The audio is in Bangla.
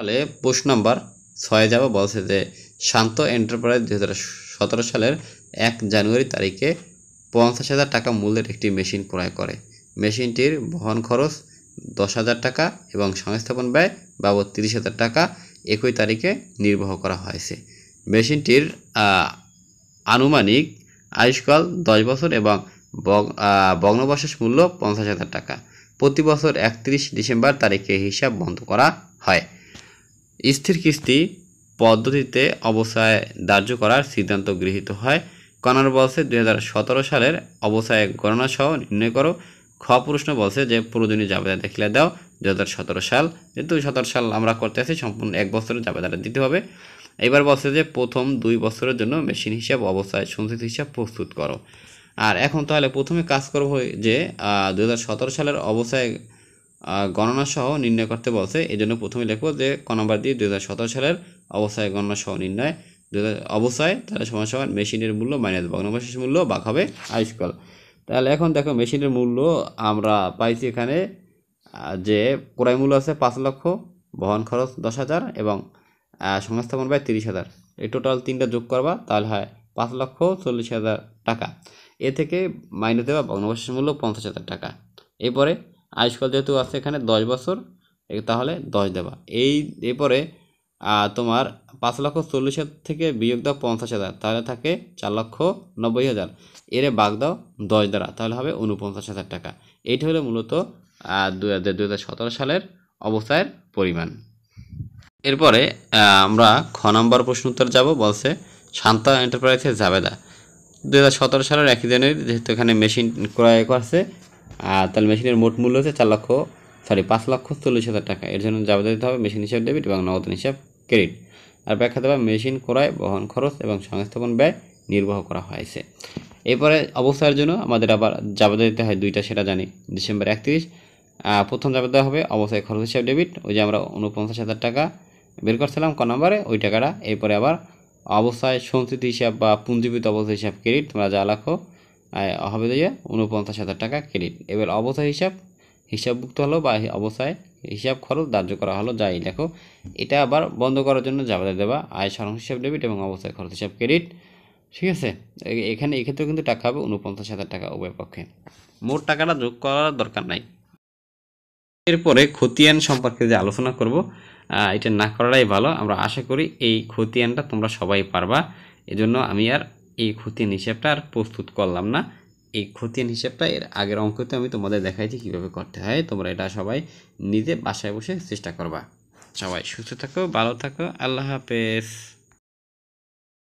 তাহলে প্রশ্ন নাম্বার 6 যাব। বলছে যে শান্ত এন্টারপ্রাইজ 2017 সালের 1 জানুয়ারি তারিখে 50,000 টাকা মূল্যের একটি মেশিন ক্রয় করে। মেশিনটির বহন খরচ 10,000 টাকা এবং সংস্থাপন ব্যয় বাবদ 30,000 টাকা একই তারিখে নির্বাহ করা হয়েছে। মেশিনটির আনুমানিক আয়ুষ্কাল 10 বছর এবং ভগ্নাবশেষ মূল্য 50,000 টাকা। প্রতি বছর 31 ডিসেম্বর তারিখে হিসাব বন্ধ করা হয়। স্থির কিস্তি পদ্ধতিতে অবস্থায় ধার্য করার সিদ্ধান্ত গৃহীত হয়। কনার বলছে 2017 সালের অবস্থায় গণনা সহ নির্ণয় করো। খ প্রশ্ন বলছে যে প্রয়োজনীয় জাবেদা দেখিয়ে দাও 2017 সাল, যেহেতু 17 সাল আমরা করতে আছি সম্পূর্ণ 1 বছরের জাবেদাটা দিতে হবে। এবার বলছে যে প্রথম 2 বছরের জন্য মেশিন হিসাব অবস্থায় সঞ্চিত হিসাব প্রস্তুত করো। আর এখন তাহলে প্রথমে কাজ করব যে 2017 সালের অবস্থায় গণনা সহ নির্ণয় করতে বলছে। এই জন্য প্রথমে লিখব যে ক নম্বর দিয়ে 2017 সালের অবস্থায় গণনা সহ নির্ণয় অবস্থায় তাহলে সমান সমান মেশিনের মূল্য মাইনাস ভগ্নাবশেষ মূল্য ভাগ হবে আয়ুষ্কাল। তাহলে এখন দেখো মেশিনের মূল্য আমরা পাইছি এখানে যে ক্রয় মূল্য আছে 5 লক্ষ, বহন খরচ 10,000 এবং সংস্থাপন ব্যয় 30,000। এই টোটাল তিনটা যোগ করবা তাহলে হয় 5,40,000 টাকা। এ থেকে মাইনাস দেওয়া ভগ্নাবশেষ মূল্য 50,000 টাকা। এরপরে আয়ুষ্কাল যেহেতু আছে এখানে 10 বছর, তাহলে 10 দেবা। এরপরে তোমার 5,40,000 থেকে বিয়োগ দাও 50,000, তাহলে থাকে 4,90,000। এর ভাগ দাও 10 দ্বারা, তাহলে হবে 49,000 টাকা। এইটা হলো মূলত 2017 সালের অবস্থার পরিমাণ। এরপরে আমরা খ নম্বর প্রশ্ন উত্তর যাব। বলছে শান্ত এন্টারপ্রাইজের জাবেদা 2017 সালের 1 জানুয়ারি, যেহেতু এখানে মেশিন ক্রয় করছে তাহলে মেশিনের মোট মূল্য হচ্ছে 5,40,000 টাকা। এর জন্য জাবেদা দিতে হবে মেশিন হিসাব ডেবিট এবং নগদ হিসাব ক্রেডিট। আর ব্যাখ্যা দেওয়া মেশিন ক্রয়, বহন খরচ এবং সংস্থাপন ব্যয় নির্বাহ করা হয়েছে। এরপরে অবস্থার জন্য আমাদের আবার জাবেদা দিতে হয় দুইটা, সেটা জানি। ডিসেম্বর 31 প্রথম জাবেদা হবে অবস্থায় খরচ হিসাব ডেবিট, ওই যে আমরা 49,000 টাকা বের করছিলাম ক নম্বরে ওই টাকাটা। এরপরে আবার অবস্থায় সঞ্চিত হিসাব বা পুঞ্জীভূত অবস্থা হিসাব ক্রেডিট, তোমরা যা লেখো হবে দিয়ে 49,000 টাকা ক্রেডিট। এবার অবস্থা হিসাবভুক্ত হলো বা অবস্থায় হিসাব খরচ ধার্য করা হলো, যাই লেখো। এটা আবার বন্ধ করার জন্য জাবেদা দেবা আয় সারাংশ হিসাব ডেবিট এবং অবস্থায় খরচ হিসাব ক্রেডিট। ঠিক আছে, এখানে এক্ষেত্রেও কিন্তু টাকা হবে 49,000 টাকা উভয় পক্ষে। মোট টাকাটা যোগ করার দরকার নাই। এরপরে খতিয়ান সম্পর্কে যে আলোচনা করব এটা না করাটাই ভালো। আমরা আশা করি এই খতিয়ানটা তোমরা সবাই পারবা, এজন্য আমি আর এই খতিয়ান হিসাবটা আর প্রস্তুত করলাম না। এই খতিয়ান হিসাবটা এর আগের অঙ্কতে আমি তোমাদের দেখাইছি কীভাবে করতে হয়। তোমরা এটা সবাই নিজে বাসায় বসে চেষ্টা করবা। সবাই সুস্থ থাকো, ভালো থাকো, আল্লাহ হাফেজ।